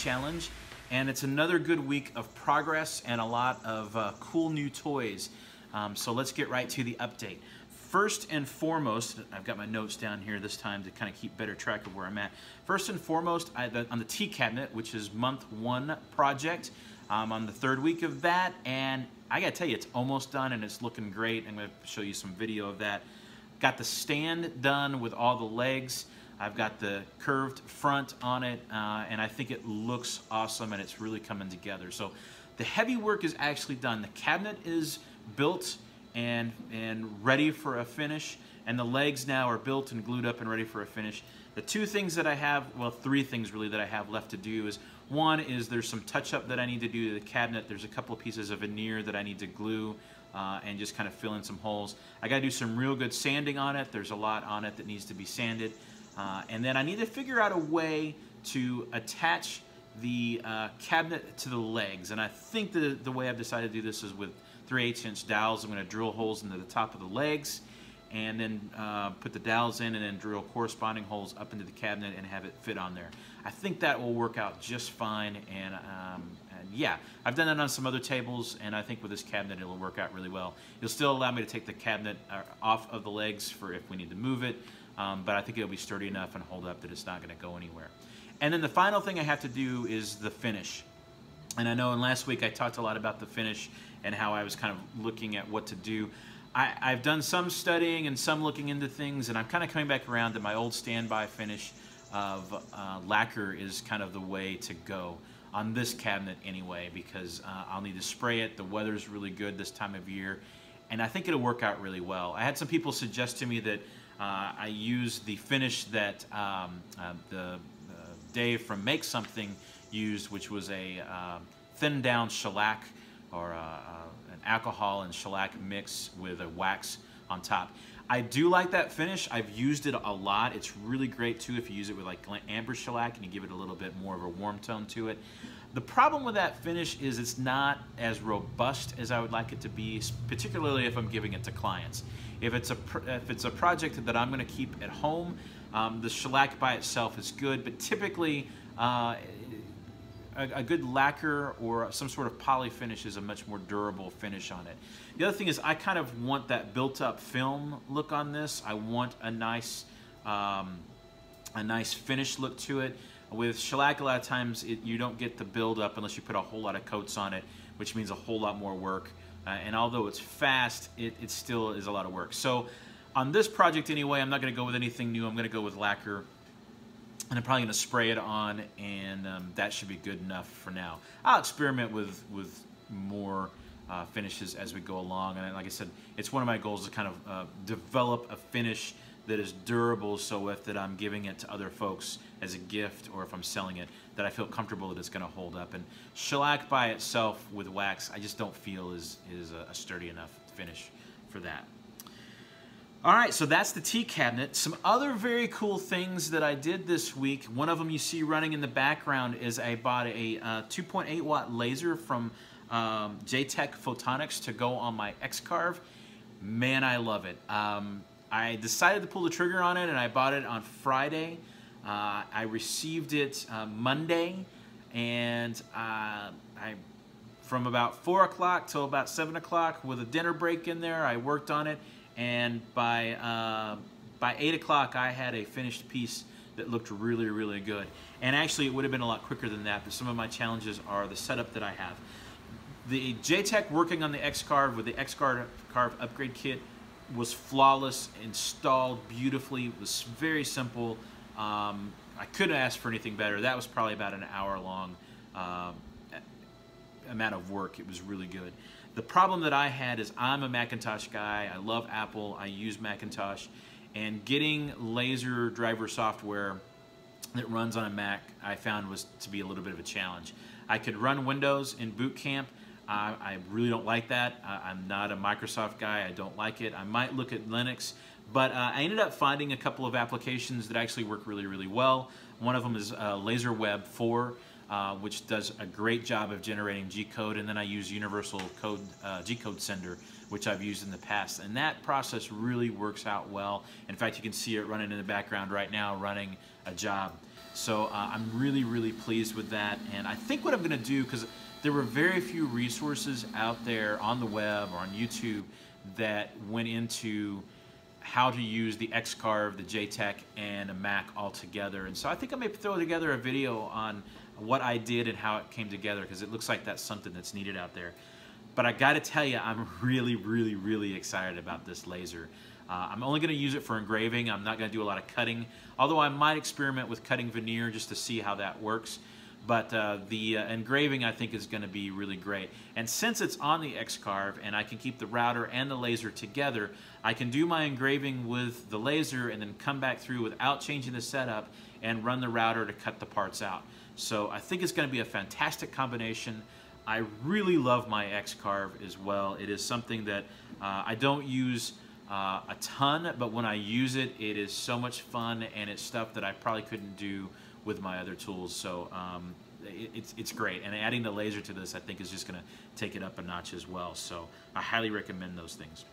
Challange, and it's another good week of progress and a lot of cool new toys. So let's get right to the update. First and foremost, I've got my notes down here this time to kind of keep better track of where I'm at. First and foremost, on the tea cabinet, which is month 1 project, on the 3rd week of that, and I gotta tell you, it's almost done and it's looking great. I'm gonna show you some video of that. Got the stand done with all the legs. I've got the curved front on it, and I think it looks awesome and it's really coming together. So the heavy work is actually done. The cabinet is built and ready for a finish, and the legs now are built and glued up and ready for a finish. The 2 things that I have, well, 3 things really that I have left to do is, one is there's some touch-up that I need to do to the cabinet. There's a couple of pieces of veneer that I need to glue and just kind of fill in some holes. I gotta do some real good sanding on it. There's a lot on it that needs to be sanded. And then I need to figure out a way to attach the cabinet to the legs. And I think the way I've decided to do this is with 3/8" dowels. I'm going to drill holes into the top of the legs and then put the dowels in and then drill corresponding holes up into the cabinet and have it fit on there. I think that will work out just fine, and yeah, I've done that on some other tables, and I think with this cabinet it'll work out really well. It'll still allow me to take the cabinet off of the legs for if we need to move it, but I think it'll be sturdy enough and hold up that it's not going to go anywhere. And then the final thing I have to do is the finish. And I know in last week I talked a lot about the finish and how I was kind of looking at what to do. I've done some studying and some looking into things, and I'm kind of coming back around to my old standby finish of lacquer is kind of the way to go on this cabinet anyway, because I'll need to spray it. The weather's really good this time of year, and I think it'll work out really well. I had some people suggest to me that I use the finish that Dave from Make Something used, which was a thinned down shellac, or an alcohol and shellac mix with a wax on top. I do like that finish. I've used it a lot. It's really great too if you use it with like amber shellac and you give it a little bit more of a warm tone to it. The problem with that finish is it's not as robust as I would like it to be, particularly if I'm giving it to clients. If it's a project that I'm going to keep at home, the shellac by itself is good, but typically a good lacquer or some sort of poly finish is a much more durable finish on it. The other thing is I kind of want that built-up film look on this. I want a nice finish look to it. With shellac, a lot of times you don't get the build-up unless you put a whole lot of coats on it, which means a whole lot more work. And although it's fast, it still is a lot of work. So on this project anyway, I'm not going to go with anything new. I'm going to go with lacquer. And I'm probably going to spray it on, and that should be good enough for now. I'll experiment with more finishes as we go along. And like I said, it's one of my goals to kind of develop a finish that is durable, so if that I'm giving it to other folks as a gift or if I'm selling it, that I feel comfortable that it's going to hold up. And shellac by itself with wax, I just don't feel is a sturdy enough finish for that. All right, so that's the tea cabinet. Some other very cool things that I did this week. One of them you see running in the background is I bought a 2.8 watt laser from JTech Photonics to go on my X-Carve. Man, I love it. I decided to pull the trigger on it, and I bought it on Friday. I received it Monday, and from about 4 o'clock till about 7 o'clock with a dinner break in there, I worked on it. And by 8 o'clock, I had a finished piece that looked really, really good. And actually, it would have been a lot quicker than that, but some of my challenges are the setup that I have. The JTech working on the X-Carve with the X-Carve Upgrade kit was flawless, installed beautifully. It was very simple. I couldn't ask for anything better. That was probably about an hour-long amount of work. It was really good. The problem that I had is I'm a Macintosh guy. I love Apple. I use Macintosh. And getting laser driver software that runs on a Mac I found was to be a little bit of a challenge. I could run Windows in boot camp. I really don't like that. I'm not a Microsoft guy. I don't like it. I might look at Linux. But I ended up finding a couple of applications that actually work really, really well. One of them is LaserWeb 4. Which does a great job of generating G-code, and then I use Universal Code G-code Sender, which I've used in the past, and that process really works out well. In fact, you can see it running in the background right now, running a job. So I'm really, really pleased with that. And I think what I'm going to do, because there were very few resources out there on the web or on YouTube that went into how to use the X-Carve, the JTech, and a Mac all together. And so I think I may throw together a video on what I did and how it came together, because it looks like that's something that's needed out there. But I got to tell you, I'm really, really, really excited about this laser. I'm only going to use it for engraving. I'm not going to do a lot of cutting, although I might experiment with cutting veneer just to see how that works. But the engraving, I think, is going to be really great. And since it's on the X-Carve and I can keep the router and the laser together, I can do my engraving with the laser and then come back through without changing the setup and run the router to cut the parts out. So I think it's going to be a fantastic combination. I really love my X-Carve as well. It is something that I don't use a ton, but when I use it, it is so much fun, and it's stuff that I probably couldn't do with my other tools. So it's great, and adding the laser to this, I think, is just going to take it up a notch as well. So I highly recommend those things.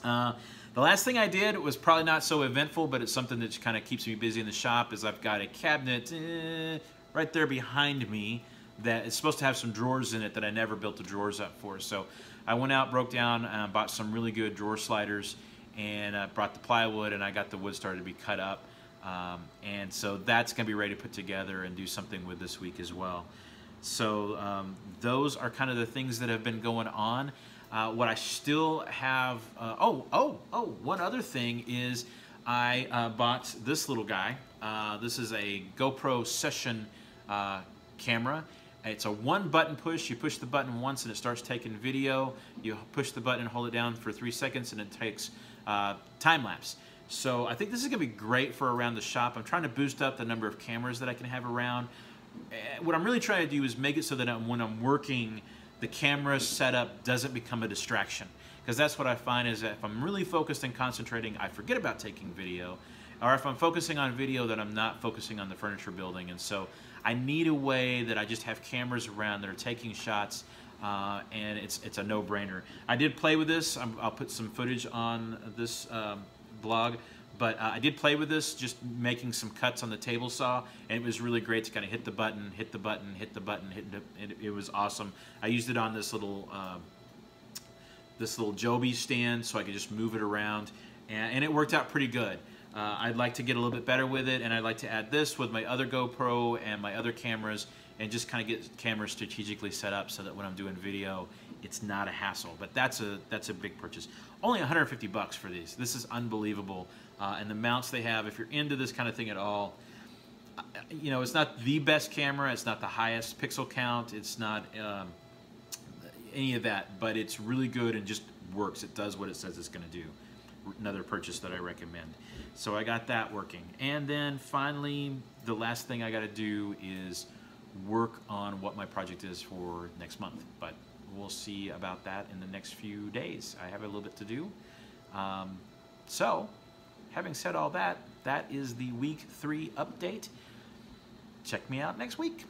The last thing I did was probably not so eventful, but it's something that kind of keeps me busy in the shop. Is I've got a cabinet right there behind me that is supposed to have some drawers in it that I never built the drawers up for. So I went out, broke down, bought some really good drawer sliders, and brought the plywood, and I got the wood started to be cut up. And so that's going to be ready to put together and do something with this week as well. So those are kind of the things that have been going on. What I still have, one other thing is I bought this little guy. This is a GoPro Session camera. It's a one-button push. You push the button once and it starts taking video. You push the button and hold it down for 3 seconds and it takes time-lapse. So I think this is going to be great for around the shop. I'm trying to boost up the number of cameras that I can have around. What I'm really trying to do is make it so that when I'm working, the camera setup doesn't become a distraction. Because that's what I find is that if I'm really focused and concentrating, I forget about taking video. Or if I'm focusing on video, then I'm not focusing on the furniture building. And so I need a way that I just have cameras around that are taking shots, and it's a no-brainer. I did play with this. I'll put some footage on this blog, but I did play with this, just making some cuts on the table saw, and it was really great to kind of hit the button, hit the button, hit the button, it was awesome. I used it on this little Joby stand, so I could just move it around, and it worked out pretty good. I'd like to get a little bit better with it, and I'd like to add this with my other GoPro and my other cameras, and just kind of get cameras strategically set up so that when I'm doing video, it's not a hassle. But that's a big purchase. Only 150 bucks for these. This is unbelievable. And the mounts they have, if you're into this kind of thing at all, you know, it's not the best camera, it's not the highest pixel count, it's not any of that, but it's really good and just works. It does what it says it's going to do. Another purchase that I recommend. So I got that working. And then finally, the last thing I got to do is work on what my project is for next month. But we'll see about that in the next few days. I have a little bit to do. So, having said all that, that is the week 3 update. Check me out next week.